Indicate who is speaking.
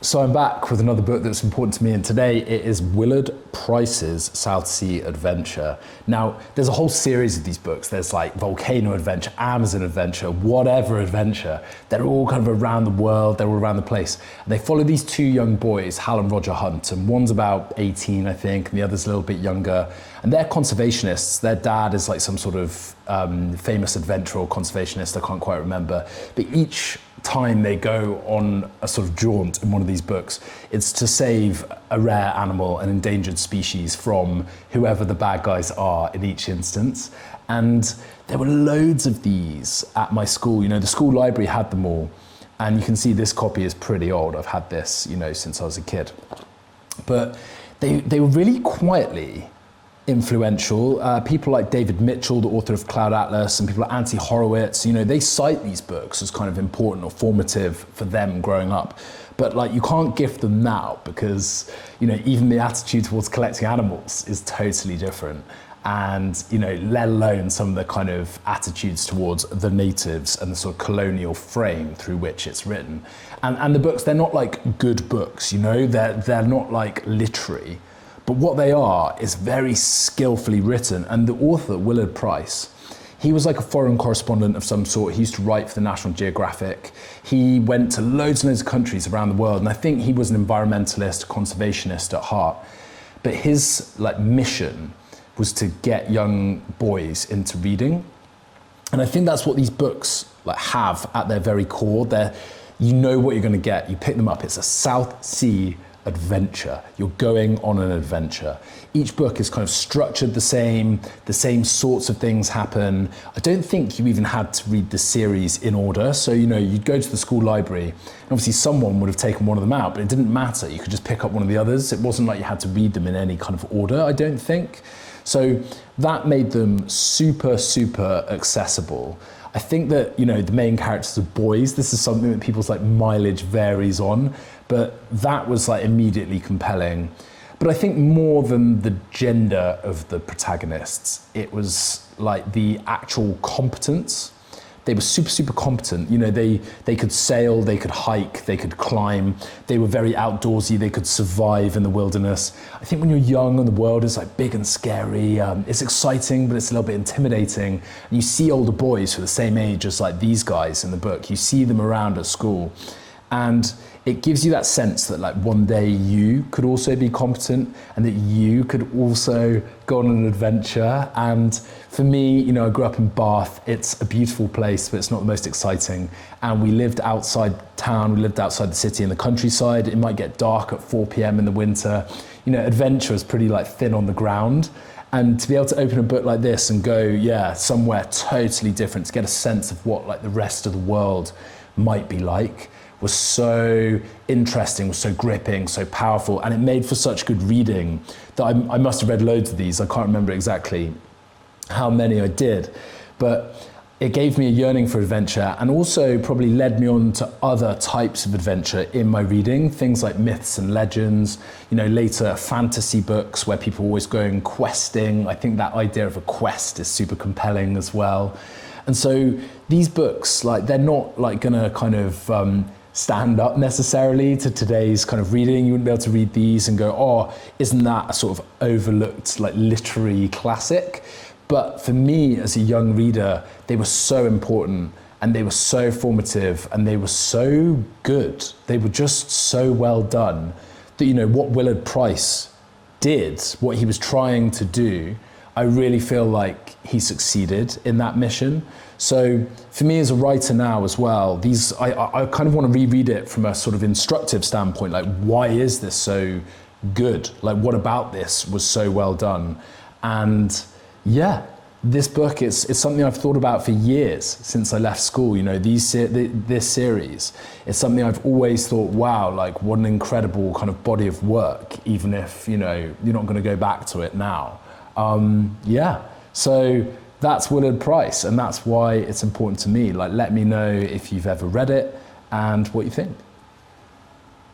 Speaker 1: So I'm back with another book that's important to me, and today it is Willard Price's South Sea Adventure. Now, there's a whole series of these books. There's like Volcano Adventure, Amazon Adventure, whatever adventure. They're all kind of around the world, they're all around the place. And they follow these two young boys, Hal and Roger Hunt, and one's about 18, I think, and the other's a little bit younger. And they're conservationists. Their dad is like some sort of famous adventurer or conservationist, I can't quite remember. But each time they go on a sort of jaunt in one of these books, it's to save a rare animal, an endangered species, from whoever the bad guys are in each instance. And there were loads of these at my school. You know, the school library had them all. And you can see this copy is pretty old. I've had this, you know, since I was a kid. But they were really quietly influential. People like David Mitchell, the author of Cloud Atlas, and people like Anti Horowitz, you know, they cite these books as kind of important or formative for them growing up. But like, you can't gift them now because, you know, even the attitude towards collecting animals is totally different. And, you know, let alone some of the kind of attitudes towards the natives and the sort of colonial frame through which it's written. And the books, they're not like good books, you know, they're not like literary. But what they are is very skillfully written. And the author, Willard Price, he was like a foreign correspondent of some sort. He used to write for the National Geographic. He went to loads and loads of countries around the world. And I think he was an environmentalist, conservationist at heart. But his like mission was to get young boys into reading. And I think that's what these books like have at their very core. You know what you're going to get. You pick them up. It's a South Sea adventure. You're going on an adventure. Each book is kind of structured the same sorts of things happen. I don't think you even had to read the series in order. So, you know, you'd go to the school library, and obviously someone would have taken one of them out, but it didn't matter. You could just pick up one of the others. It wasn't like you had to read them in any kind of order, I don't think. So that made them super, super accessible. I think that, you know, the main characters are boys. This is something that people's like mileage varies on, but that was like immediately compelling. But I think more than the gender of the protagonists, it was like the actual competence. They were super, super competent. You know, they could sail, they could hike, they could climb. They were very outdoorsy, they could survive in the wilderness. I think when you're young and the world is like big and scary, it's exciting, but it's a little bit intimidating. And you see older boys who are the same age as like these guys in the book. You see them around at school. And it gives you that sense that like one day you could also be competent and that you could also go on an adventure. And for me, you know, I grew up in Bath. It's a beautiful place, but it's not the most exciting. And we lived outside town, we lived outside the city in the countryside. It might get dark at 4 p.m. in the winter. You know, adventure is pretty like thin on the ground. And to be able to open a book like this and go, yeah, somewhere totally different, to get a sense of what like the rest of the world might be like, was so interesting, was so gripping, so powerful, and it made for such good reading that I must have read loads of these. I can't remember exactly how many I did, but it gave me a yearning for adventure and also probably led me on to other types of adventure in my reading, things like myths and legends, you know, later fantasy books where people are always going questing. I think that idea of a quest is super compelling as well. And so these books, like, they're not like gonna kind of stand up necessarily to today's kind of reading. You wouldn't be able to read these and go, oh, isn't that a sort of overlooked like literary classic? But for me as a young reader, they were so important and they were so formative and they were so good. They were just so well done that, you know, what Willard Price did, what he was trying to do, I really feel like he succeeded in that mission. So for me as a writer now as well, I kind of want to reread it from a sort of instructive standpoint, like why is this so good? Like what about this was so well done? And yeah, this book is something I've thought about for years since I left school. You know, this series is something I've always thought, wow, like what an incredible kind of body of work, even if, you know, you're not going to go back to it now. Yeah, so that's Willard Price, and that's why it's important to me. Like, let me know if you've ever read it and what you think.